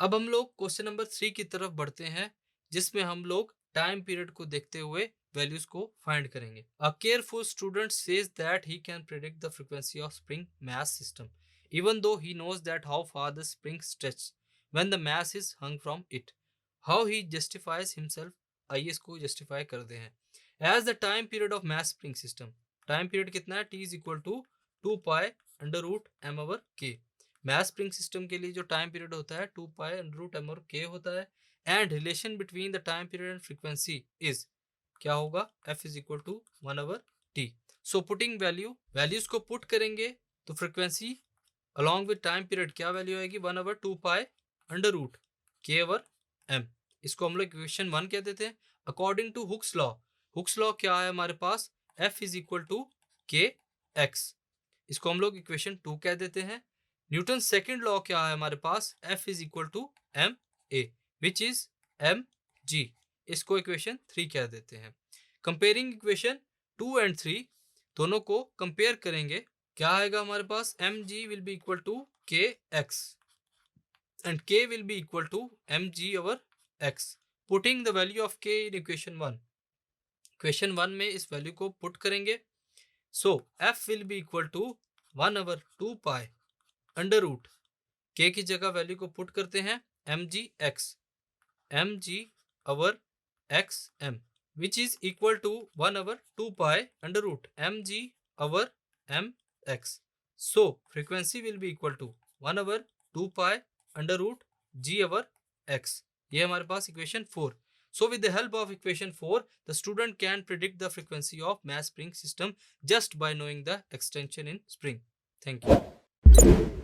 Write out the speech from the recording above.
अब हम लोग क्वेश्चन नंबर 3 की तरफ बढ़ते हैं, जिसमें हम लोग टाइम पीरियड को देखते हुए वैल्यूज को फाइंड करेंगे। अ careful student says that he can predict the frequency of spring mass system even though he knows that how far the spring stretches when the mass is hung from it. How he justifies himself? आइए इसको justify करते हैं। As the time period of mass spring system, time period कितना है? T is equal to 2 pi under root M over K. Mass spring system के लिए जो time period होता है 2 pi under root M over K होता है। And relation between the time period and frequency is क्या होगा? F is equal to 1/t। So putting values को पुट करेंगे तो frequency along with time period क्या वैल्यू आएगी? 1/2 पाई अंडर रूट के ओवर एम। इसको हम लोग इक्वेशन 1 कह देते हैं। अकॉर्डिंग टू हुक्स लॉ क्या है हमारे पास? F is equal to K x. इसको हम लोग इक्वेशन 2 कह देते हैं। न्यूटन सेकेंड लॉ क्या है हमारे पास? F is equal to M A which is M G. इसको इक्वेशन 3 कह देते हैं। कंपेयरिंग इक्वेशन 2 एंड 3, दोनों को कंपेयर करेंगे। क्या आएगा हमारे पास? M G will be equal to K X and K will be equal to M G over X. Putting the value of K in equation 1, equation 1 में इस वैल्यू को पुट करेंगे। So F will be equal to 1/2 pi under root K की जगह value को put करते हैं M G over X M which is equal to 1/2 pi under root M G over M X. So frequency will be equal to 1/2 pi under root G over X. ये हमारे पास equation 4। So with the help of equation 4, the student can predict the frequency of mass spring system just by knowing the extension in spring. Thank you.